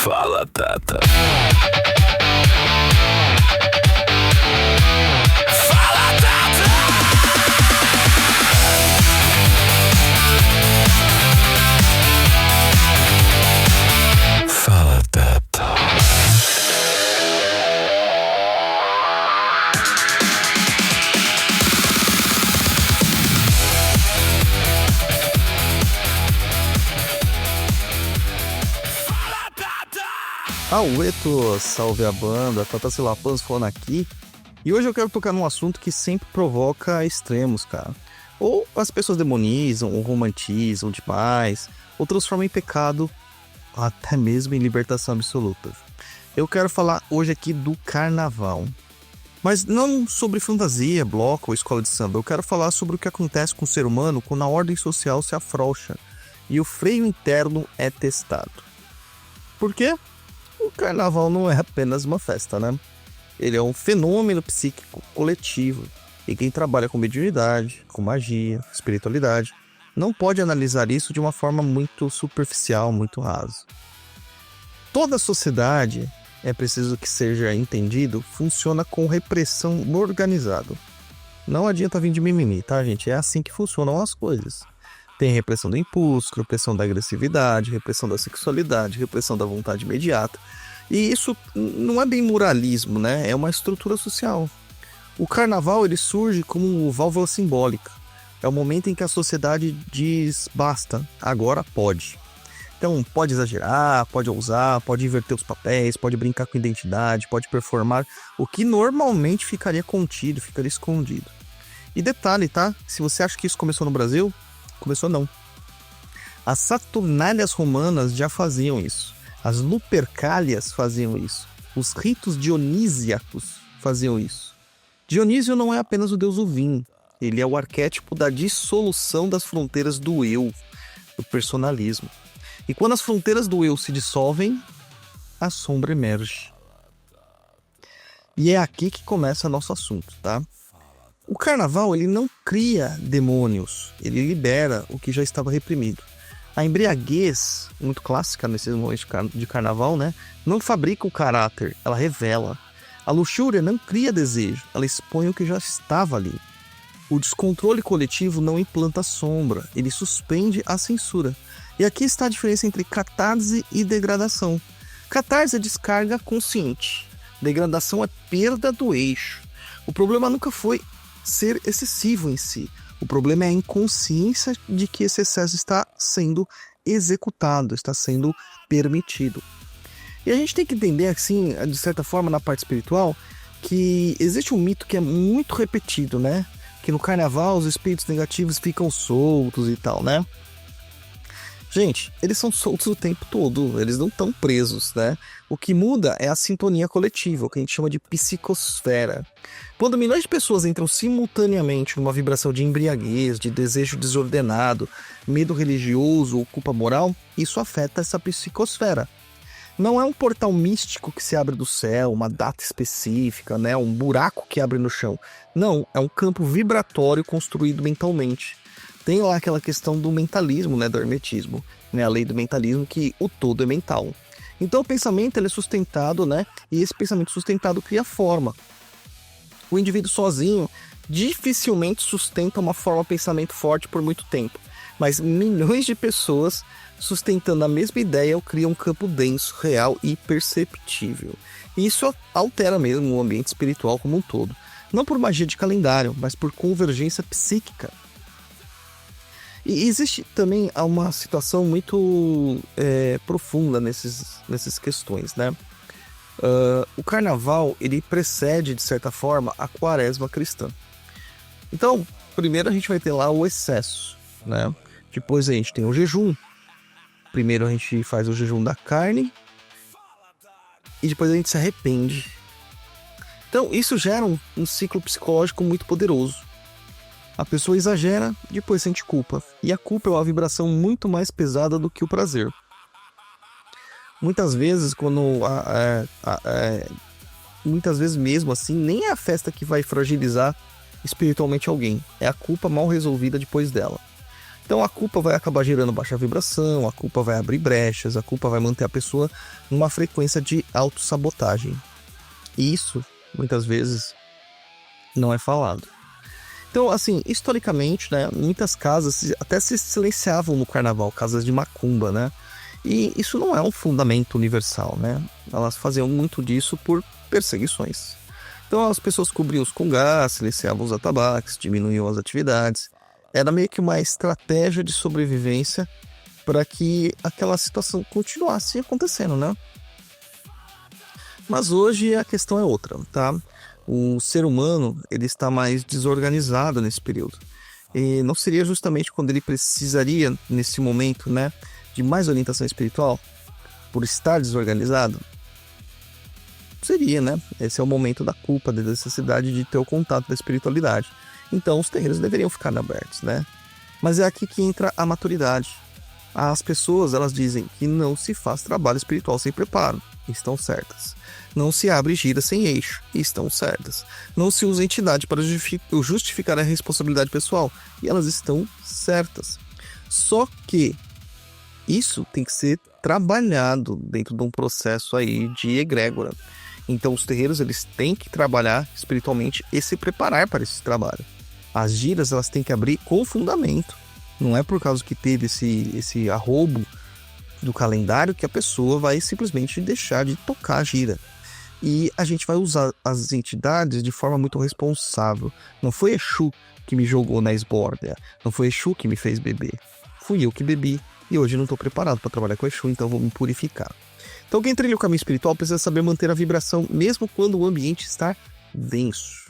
Fala, Tata. Fala, Tata. Fala, Tata. Aueto, salve a banda, Tata Silapas falando aqui. E hoje eu quero tocar num assunto que sempre provoca extremos, cara. Ou as pessoas demonizam, ou romantizam demais, ou transformam em pecado, até mesmo em libertação absoluta. Eu quero falar hoje aqui do carnaval. Mas não sobre fantasia, bloco ou escola de samba. Eu quero falar sobre o que acontece com o ser humano quando a ordem social se afrouxa e o freio interno é testado. Por quê? O carnaval não é apenas uma festa, né? Ele é um fenômeno psíquico coletivo. E quem trabalha com mediunidade, com magia, espiritualidade, não pode analisar isso de uma forma muito superficial, muito rasa. Toda a sociedade, é preciso que seja entendido, funciona com repressão organizada. Não adianta vir de mimimi, tá, gente? É assim que funcionam as coisas. Tem repressão do impulso, repressão da agressividade, repressão da sexualidade, repressão da vontade imediata. E isso não é bem moralismo, né? É uma estrutura social. O carnaval ele surge como válvula simbólica. É o momento em que a sociedade diz basta, agora pode. Então pode exagerar, pode ousar, pode inverter os papéis, pode brincar com identidade, pode performar o que normalmente ficaria contido, ficaria escondido. E detalhe, tá? Se você acha que isso começou no Brasil, começou não. As Saturnálias romanas já faziam isso. As Lupercálias faziam isso. Os ritos dionísiacos faziam isso. Dionísio não é apenas o deus do vinho. Ele é o arquétipo da dissolução das fronteiras do eu, do personalismo. E quando as fronteiras do eu se dissolvem, a sombra emerge. E é aqui que começa nosso assunto, tá? O carnaval ele não cria demônios, ele libera o que já estava reprimido. A embriaguez, muito clássica nesses momentos de carnaval, né, não fabrica o caráter, ela revela. A luxúria não cria desejo, ela expõe o que já estava ali. O descontrole coletivo não implanta sombra, ele suspende a censura. E aqui está a diferença entre catarse e degradação. Catarse é descarga consciente, degradação é perda do eixo. O problema nunca foi ser excessivo em si. O problema é a inconsciência de que esse excesso está sendo executado, está sendo permitido. E a gente tem que entender, assim, de certa forma, na parte espiritual, que existe um mito que é muito repetido, né? Que no carnaval os espíritos negativos ficam soltos e tal, né? Gente, eles são soltos o tempo todo, eles não estão presos, né? O que muda é a sintonia coletiva, o que a gente chama de psicosfera. Quando milhões de pessoas entram simultaneamente numa vibração de embriaguez, de desejo desordenado, medo religioso ou culpa moral, isso afeta essa psicosfera. Não é um portal místico que se abre do céu, uma data específica, né? Um buraco que abre no chão. Não, é um campo vibratório construído mentalmente. Tem lá aquela questão do mentalismo, né, do hermetismo, né, a lei do mentalismo, que o todo é mental. Então o pensamento ele é sustentado, né, e esse pensamento sustentado cria forma. O indivíduo sozinho dificilmente sustenta uma forma de pensamento forte por muito tempo, mas milhões de pessoas sustentando a mesma ideia criam um campo denso, real e perceptível. E isso altera mesmo o ambiente espiritual como um todo. Não por magia de calendário, mas por convergência psíquica. E existe também uma situação muito profunda nessas questões, né? O carnaval, ele precede, de certa forma, a quaresma cristã. Então, primeiro a gente vai ter lá o excesso, né? Depois a gente tem o jejum. Primeiro a gente faz o jejum da carne. E depois a gente se arrepende. Então, isso gera um ciclo psicológico muito poderoso. A pessoa exagera, depois sente culpa. E a culpa é uma vibração muito mais pesada do que o prazer. Muitas vezes, muitas vezes mesmo assim, nem é a festa que vai fragilizar espiritualmente alguém. É a culpa mal resolvida depois dela. Então a culpa vai acabar gerando baixa vibração, a culpa vai abrir brechas, a culpa vai manter a pessoa numa frequência de autossabotagem. E isso, muitas vezes, não é falado. Então, assim, historicamente, né, muitas casas até se silenciavam no carnaval, casas de macumba, né? E isso não é um fundamento universal, né? Elas faziam muito disso por perseguições. Então as pessoas cobriam-os com gás, silenciavam os atabaques, diminuíam as atividades. Era meio que uma estratégia de sobrevivência para que aquela situação continuasse acontecendo, né? Mas hoje a questão é outra, tá? O ser humano, ele está mais desorganizado nesse período. E não seria justamente quando ele precisaria, nesse momento, né, de mais orientação espiritual, por estar desorganizado? Seria, né? Esse é o momento da culpa, da necessidade de ter o contato da espiritualidade. Então os terreiros deveriam ficar abertos, né? Mas é aqui que entra a maturidade. As pessoas, elas dizem que não se faz trabalho espiritual sem preparo. Estão certas. Não se abre gira sem eixo. Estão certas. Não se usa entidade para justificar a responsabilidade pessoal. E elas estão certas. Só que isso tem que ser trabalhado dentro de um processo aí de egrégora. Então os terreiros, eles têm que trabalhar espiritualmente e se preparar para esse trabalho. As giras, elas têm que abrir com fundamento. Não é por causa que teve esse arrobo do calendário que a pessoa vai simplesmente deixar de tocar a gira. E a gente vai usar as entidades de forma muito responsável. Não foi Exu que me jogou na esbórdia. Não foi Exu que me fez beber. Fui eu que bebi. E hoje não estou preparado para trabalhar com Exu, então vou me purificar. Então quem trilha o caminho espiritual precisa saber manter a vibração, mesmo quando o ambiente está denso.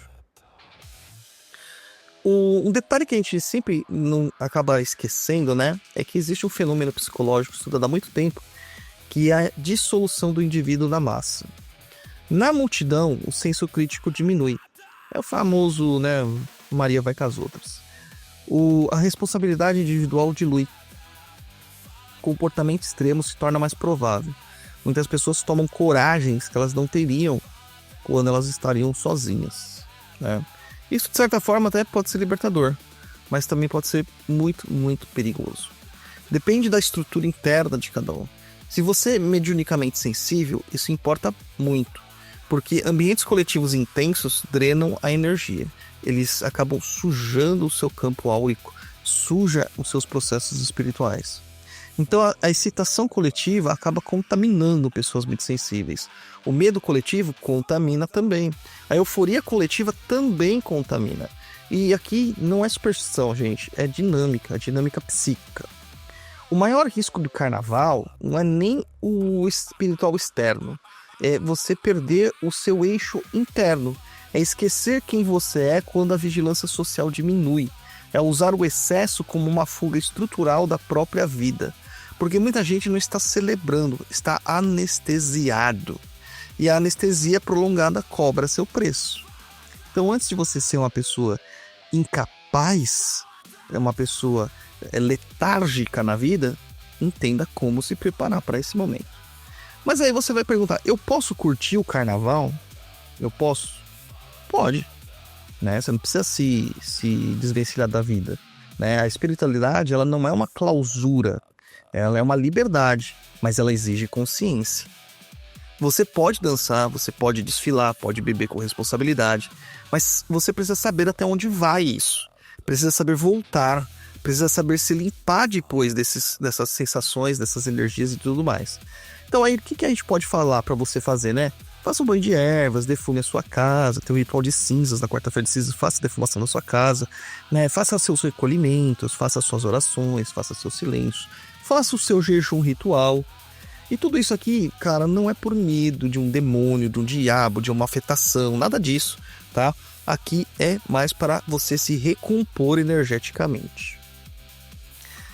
Um detalhe que a gente sempre não acaba esquecendo, né, é que existe um fenômeno psicológico estudado há muito tempo, que é a dissolução do indivíduo na massa. Na multidão, o senso crítico diminui. É o famoso, né, Maria vai com as outras. A responsabilidade individual dilui. O comportamento extremo se torna mais provável. Muitas pessoas tomam coragens que elas não teriam quando elas estariam sozinhas, né? Isso, de certa forma, até pode ser libertador, mas também pode ser muito, muito perigoso. Depende da estrutura interna de cada um. Se você é mediunicamente sensível, isso importa muito, porque ambientes coletivos intensos drenam a energia. Eles acabam sujando o seu campo áurico, suja os seus processos espirituais. Então a excitação coletiva acaba contaminando pessoas muito sensíveis. O medo coletivo contamina também. A euforia coletiva também contamina. E aqui não é superstição, gente, é dinâmica psíquica. O maior risco do carnaval não é nem o espiritual externo, é você perder o seu eixo interno, é esquecer quem você é quando a vigilância social diminui, é usar o excesso como uma fuga estrutural da própria vida. Porque muita gente não está celebrando, está anestesiado. E a anestesia prolongada cobra seu preço. Então, antes de você ser uma pessoa incapaz, uma pessoa letárgica na vida, entenda como se preparar para esse momento. Mas aí você vai perguntar, eu posso curtir o carnaval? Eu posso? Pode. Né? Você não precisa se desvencilhar da vida. Né? A espiritualidade, ela não é uma clausura. Ela é uma liberdade, mas ela exige consciência. Você pode dançar, você pode desfilar, pode beber com responsabilidade, mas você precisa saber até onde vai isso. Precisa saber voltar, precisa saber se limpar depois dessas sensações, dessas energias e tudo mais. Então aí, o que a gente pode falar para você fazer, né? Faça um banho de ervas, defume a sua casa, tem um ritual de cinzas, na quarta-feira de cinzas, faça defumação na sua casa, né? Faça seus recolhimentos, faça suas orações, faça seu silêncio. Faça o seu jejum ritual. E tudo isso aqui, cara, não é por medo de um demônio, de um diabo, de uma afetação, nada disso, tá? Aqui é mais para você se recompor energeticamente.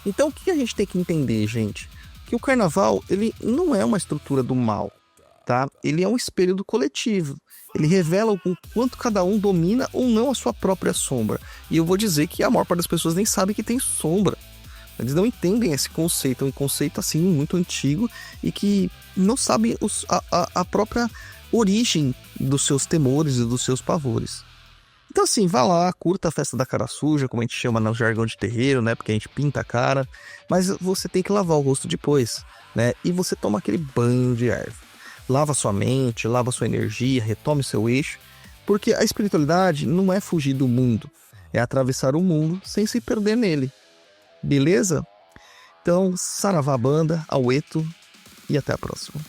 Então, o que a gente tem que entender, gente? Que o carnaval, ele não é uma estrutura do mal, tá? Ele é um espelho do coletivo. Ele revela o quanto cada um domina ou não a sua própria sombra. E eu vou dizer que a maior parte das pessoas nem sabe que tem sombra. Eles não entendem esse conceito, é um conceito assim muito antigo e que não sabem a própria origem dos seus temores e dos seus pavores. Então assim, vá lá, curta a festa da cara suja, como a gente chama no jargão de terreiro, né? Porque a gente pinta a cara, mas você tem que lavar o rosto depois, né? E você toma aquele banho de erva. Lava sua mente, lava sua energia, retome seu eixo, porque a espiritualidade não é fugir do mundo, é atravessar o mundo sem se perder nele. Beleza? Então, saravá banda, aueto e até a próxima.